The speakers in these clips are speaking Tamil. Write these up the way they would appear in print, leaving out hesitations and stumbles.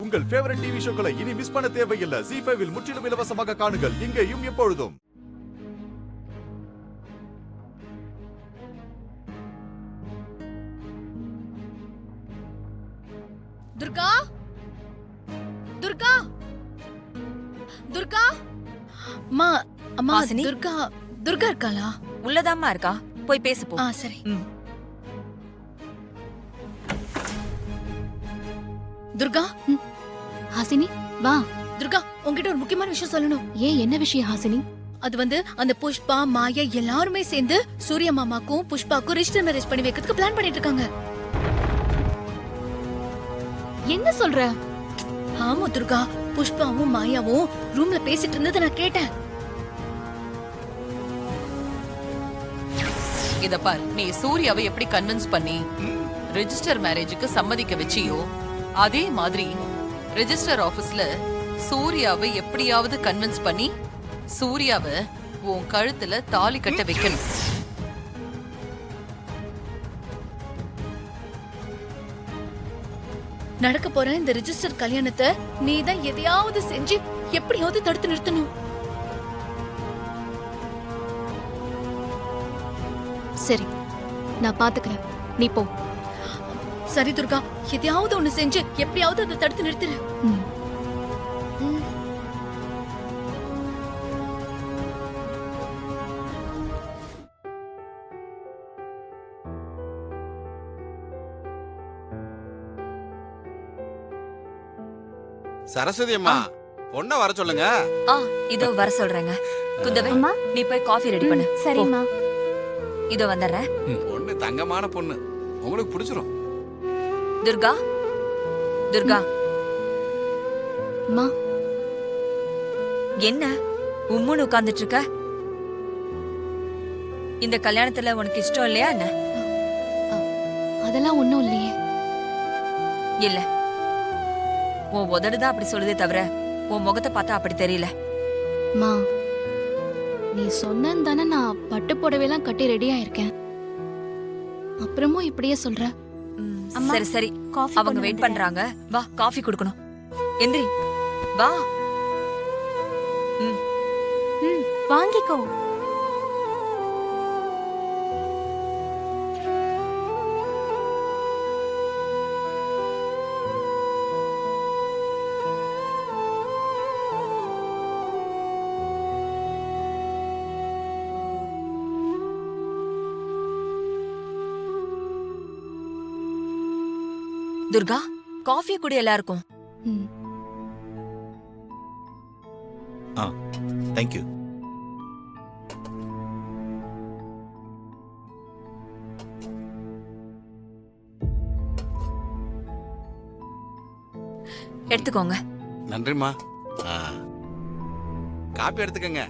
உங்கள் ஃபேவரட் டிவி ஷோக்களை இனி மிஸ் பண்ண தேவையில்லை. ZEE5 இல் முற்றிலும் இலவசமாக காணுங்கள், இங்கேயும் எப்பொழுதும். துர்கா, துர்கா, துர்கா, அம்மா, அம்மா, ஹாசினி? துர்கா, துர்கா இருக்காளா? உள்ளதாம்மா இருக்கா, போய் பேசு போ. சரி. ம். துர்கா, ஹாசினி வா. துர்கா, உன்கிட்ட ஒரு முக்கியமான விஷயம் சொல்லணும். ஏன், என்ன விஷயம் ஹாசினி? அது வந்து அந்த புஷ்பா, மாயா எல்லாருமே சேர்ந்து சூர்யா மாமாக்கும் புஷ்பாக்கும் ரிஜிஸ்டர் மேரேஜ் பண்ணி வைக்கிறதுக்கு பிளான் பண்ணிட்டு இருக்காங்க. என்ன சொல்ற? ஆமா துர்கா, புஷ்பாவும் மாயாவும் ரூம்ல பேசிட்டு இருந்ததை நான் கேட்டேன். இத பார், நீ சூர்யாவை எப்படி கன்வின்ஸ் பண்ணி ரெஜிஸ்டர் மேரேஜுக்கு சம்மதிக்க வச்சியோ, அதே மாதிரி ரெஜிஸ்டர் ஆபீஸ்ல சூர்யாவை எப்படியாவது கன்வின்ஸ் பண்ணி சூர்யாவை உன் கழுத்துல தாலி கட்ட வைக்கணும். நடக்க போற இந்த ரெஜிஸ்டர் கல்யாணத்தை நீ தான் எதையாவது செஞ்சு எப்படியாவது தடுத்து நிறுத்தணும். சரி, நான் பாத்துக்கிறேன், நீ போ. சரி துர்கா, எதையாவது ஒண்ணு செஞ்சு எப்படியாவது அதை தடுத்து நிறுத்துற. ம். சரஸ்வதி அம்மா, பொண்ண வர சொல்லுங்க. இதோ வர சொல்றேங்க. குந்தவை, அம்மா. நீ போய் காஃபி ரெடி பண்ணு. சரிம்மா. இதோ வந்துடுறேன். பொண்ணு தங்கமான பொண்ணு, உங்களுக்கு பிடிச்சிரும். துர்கா, துர்கா, அம்மா, என்ன உம்முன்னு உட்கார்ந்துட்டு இருக்க? இந்த கல்யாணத்துல உனக்கு இஷ்டம் இல்லையா என்ன? அதெல்லாம் ஒண்ணும் இல்லையே. இல்ல, உன் உதடுதான் அப்படி சொல்லுதே தவிர உன் முகத்தை பார்த்தா அப்படி தெரியல. அம்மா, நீ சொன்னேன்னு தானே நான் பட்டு புடவைலாம் கட்டி ரெடியா இருக்கேன். அப்புறமும் இப்படியே சொல்ற? அம்மா, சரி சரி, காஃபி அவங்க வெயிட் பண்றாங்க. வா, காஃபி குடுக்கணும். எந்திரி, வா. வாங்கிக்கோ. துர்கா, காஃபி குடி எல்லாருக்கும். ம். தேங்க்யூ. எடுத்துக்கோங்க. நன்றிம்மா. காப்பி எடுத்துக்கங்க.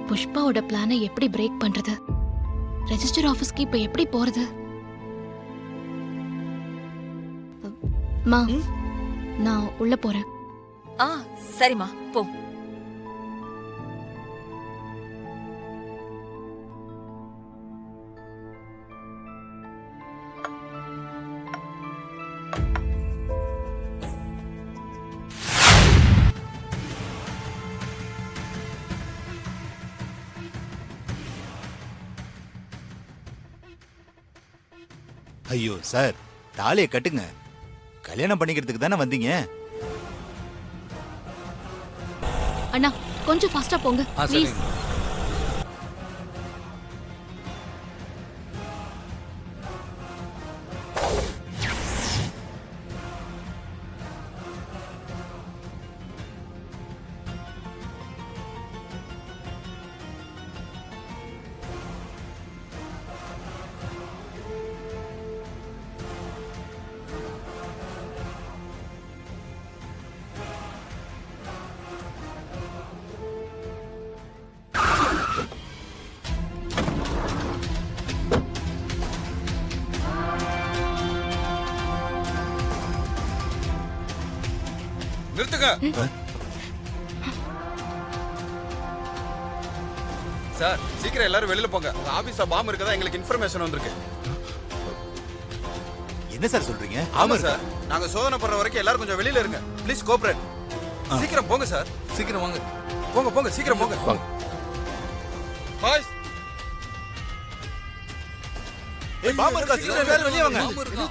புஷ்பாவோட பிளானை எப்படி பிரேக் பண்றது? ரெஜிஸ்டர் ஆபீஸ்க்கு இப்ப எப்படி போறது? மா, நான் உள்ள போறேன். சரிம்மா, போ. ஐயோ சார், தாலியை கட்டுங்க. கல்யாணம் பண்ணிக்கிறதுக்கு தானே வந்தீங்க. அண்ணா, கொஞ்சம் ஃபாஸ்டா போங்க ப்ளீஸ். நிறுத்துங்க. சார் சீக்கிரம் எல்லாரும் வெளியில போங்க ஆபீஸ்ல பாம்பு இருக்கதா எங்களுக்கு இன்ஃபர்மேஷன் வந்திருக்கு. என்ன சார் சொல்றீங்க? ஆமா சார், நாங்க சோதனை பண்ற வரைக்கும் எல்லாரும் கொஞ்சம் வெளியில இருங்க. Please cooperate. சீக்கிரம் போங்க சார். சீக்கிரம் வாங்க. போங்க போங்க சீக்கிரம் போங்க. பாய்ஸ் ஏய் பாம்பு இருக்கா? சீக்கிரம் எல்லாரும் வெளிய வாங்க.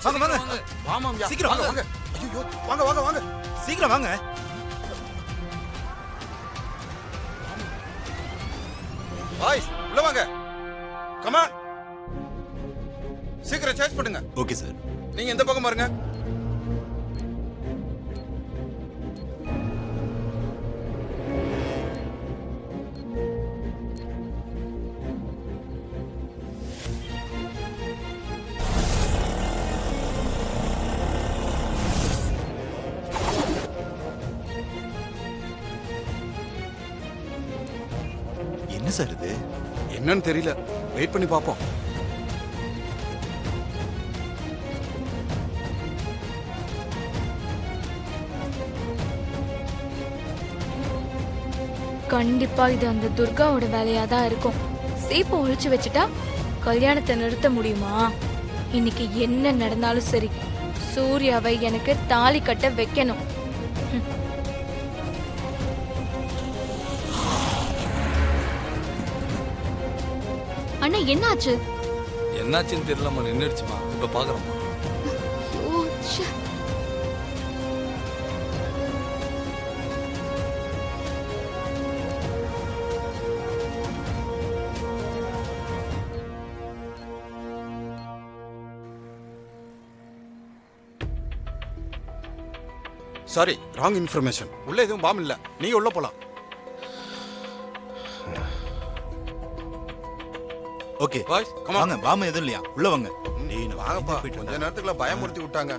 வாங்க வாங்க. வாமாம்யா. சீக்கிரம் வாங்க வாங்க. ஐயோ வாங்க வாங்க வாங்க. சீக்கிரம் வாங்க. பாய்ஸ் உள்ள வாங்க. Come on. சீக்கிரம் சேஸ் பண்ணுங்க. Okay sir. நீங்க எந்த பக்கம் பாருங்க. என்ன சார் இது? என்னன்னு தெரியல, வெயிட் பண்ணி பாப்போம். கண்டிப்பா இது அந்த துர்காவோட வேலையா தான் இருக்கும். சீப்பை ஒழிச்சு வச்சுட்டா கல்யாணத்தை நிறுத்த முடியுமா? இன்னைக்கு என்ன நடந்தாலும் சரி, சூர்யாவை எனக்கு தாலி கட்ட வைக்கணும். அண்ணா என்னாச்சு? என்னாச்சுன்னு தெரியலம்மா, நின்றுடுச்சுமா. இப்ப பாக்குறோம்மா. ஓ, ச்சே. Sorry, wrong information. உள்ள எதுவும் பாம்பு இல்ல, நீங்க உள்ள போலாம். Okay boys come on. வாங்க. பாம்பு எதுவும் இல்லையா? உள்ள வாங்க. டேய் நான் வாங்கப்பா. போயிட்டு கொஞ்ச நேரத்துக்குள்ள பயமுறுத்தி விட்டாங்க.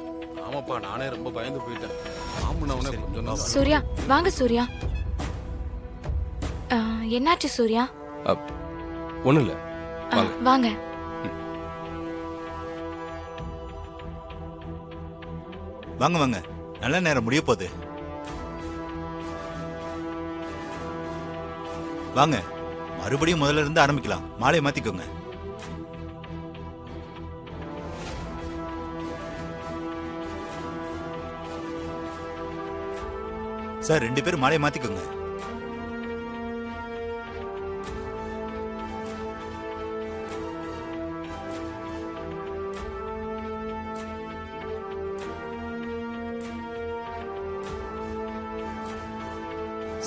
ஆமாப்பா, நானே ரொம்ப பயந்து போயிட்டேன். பாம்புனவனே கொஞ்சம் தான். சூர்யா வாங்க. சூர்யா என்னாச்சு? சூர்யா ஒண்ணும் இல்ல. வாங்க. வாங்க வாங்க. நல்ல நேரம் முடிய போகுது. வாங்க, மறுபடியும் முதல்ல இருந்து ஆரம்பிக்கலாம். மாலையை மாத்திக்கோங்க. சார் 2 பேரும் மாலையை மாத்திக்கோங்க.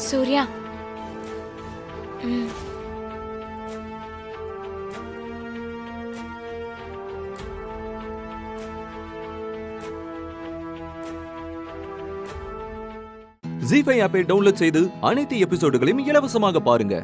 சூர்யா ஜீ5 ஆப்பை டவுன்லோட் செய்து அனைத்து எபிசோடுகளையும் இலவசமாக பாருங்க.